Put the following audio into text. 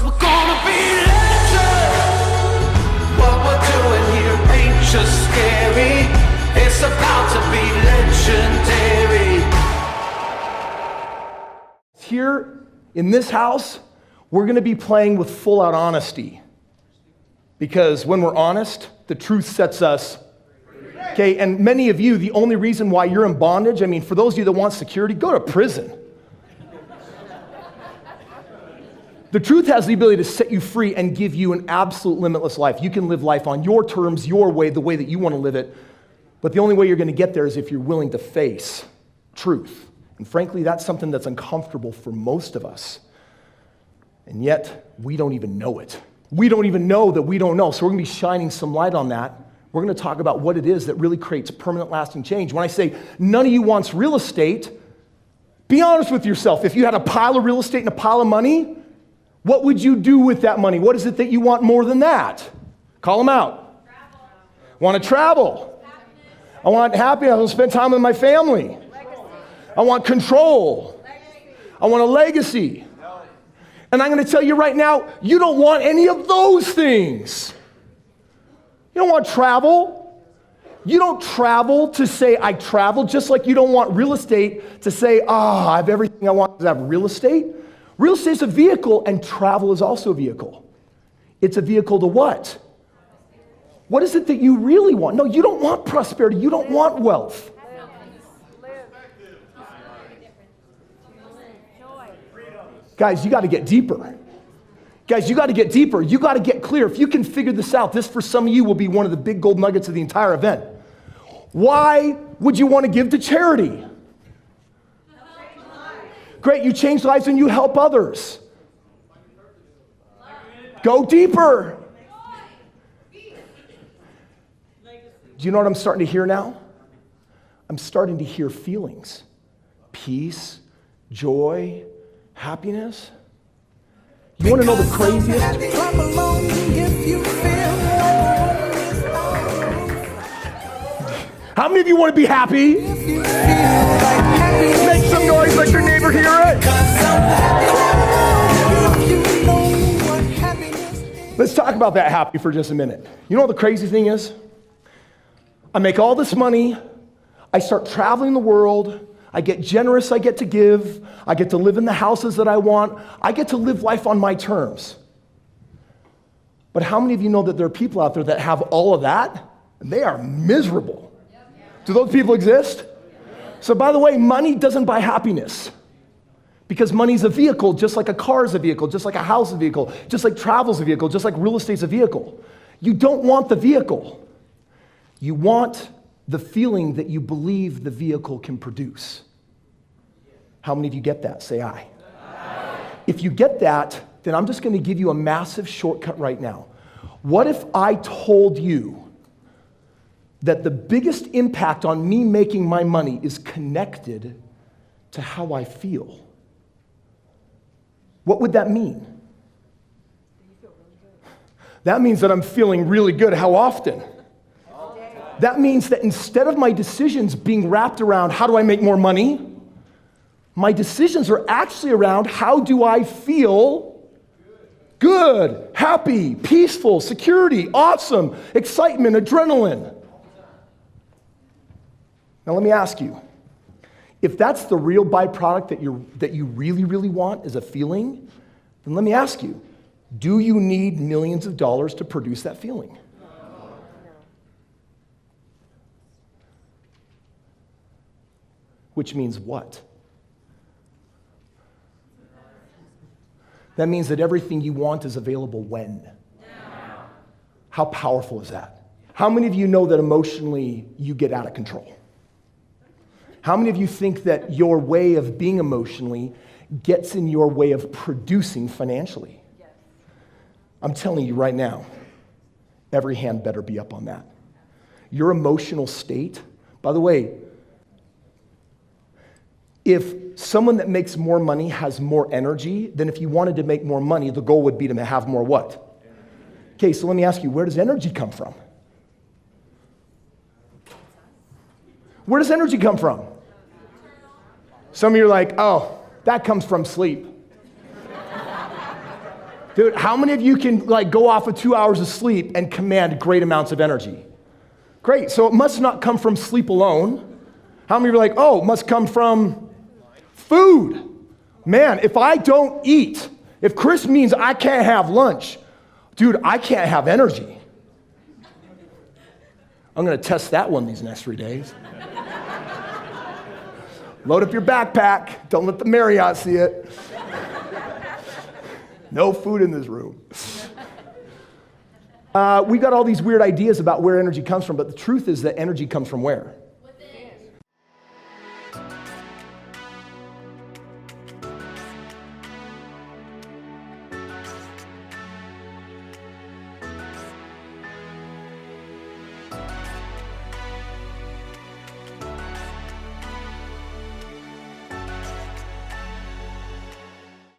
we're gonna be legends. What we're doing here ain't just scary. It's about to be legendary. Here in this house, we're gonna be playing with full out honesty. Because when we're honest, the truth sets us free. Okay, and many of you, the only reason why you're in bondage, I mean, for those of you that want security, go to prison. The truth has the ability to set you free and give you an absolute limitless life. You can live life on your terms, your way, the way that you want to live it. But the only way you're going to get there is if you're willing to face truth. And frankly, that's something that's uncomfortable for most of us. And yet, we don't even know it. We don't even know that we don't know. So we're going to be shining some light on that. We're going to talk about what it is that really creates permanent, lasting change. When I say none of you wants real estate, be honest with yourself. If you had a pile of real estate and a pile of money, what would you do with that money? What is it that you want more than that? Call them out. Travel. Want to travel. Happiness. I want happiness. I want to spend time with my family. Legacy. I want control. Legacy. I want a legacy. And I'm going to tell you right now, you don't want any of those things. You don't want travel. You don't travel to say, I travel, just like you don't want real estate to say, I have everything I want to have real estate. Real estate is a vehicle, and travel is also a vehicle. It's a vehicle to what? What is it that you really want? No, you don't want prosperity. You don't want wealth. Guys, you got to get deeper. Guys, you got to get deeper. You got to get clear. If you can figure this out, this for some of you will be one of the big gold nuggets of the entire event. Why would you want to give to charity? Great, you change lives and you help others. Go deeper. Do you know what I'm starting to hear now? I'm starting to hear feelings. Peace, joy, happiness. You want to know the craziest? How many of you want to be happy? Make some noise, let your neighbor hear it. Let's talk about that happy for just a minute. You know what the crazy thing is? I make all this money. I start traveling the world. I get generous, I get to give. I get to live in the houses that I want. I get to live life on my terms. But how many of you know that there are people out there that have all of that, and they are miserable? Do those people exist? So by the way, money doesn't buy happiness. Because money's a vehicle, just like a car is a vehicle, just like a house is a vehicle, just like travel's a vehicle, just like real estate's a vehicle. You don't want the vehicle. You want the feeling that you believe the vehicle can produce. How many of you get that? Say aye. If you get that, then I'm just going to give you a massive shortcut right now. What if I told you that the biggest impact on me making my money is connected to how I feel? What would that mean? That means that I'm feeling really good. How often? That means that instead of my decisions being wrapped around how do I make more money, my decisions are actually around how do I feel good, happy, peaceful, security, awesome, excitement, adrenaline. Now let me ask you, if that's the real byproduct that you really, really want is a feeling, then let me ask you, do you need millions of dollars to produce that feeling? Which means what? That means that everything you want is available when? Now. How powerful is that? How many of you know that emotionally you get out of control? How many of you think that your way of being emotionally gets in your way of producing financially? Yes. I'm telling you right now, every hand better be up on that. Your emotional state, by the way, if someone that makes more money has more energy, then if you wanted to make more money, the goal would be to have more what? Okay, so let me ask you, where does energy come from? Where does energy come from? Some of you are like, oh, that comes from sleep. Dude, how many of you can like go off of 2 hours of sleep and command great amounts of energy? Great, so it must not come from sleep alone. How many of you are like, oh, it must come from food? Man, if I don't eat, if Kris means I can't have lunch, dude, I can't have energy. I'm gonna test that one these next 3 days. Load up your backpack, don't let the Marriott see it. No food in this room. We got all these weird ideas about where energy comes from, but the truth is that energy comes from where?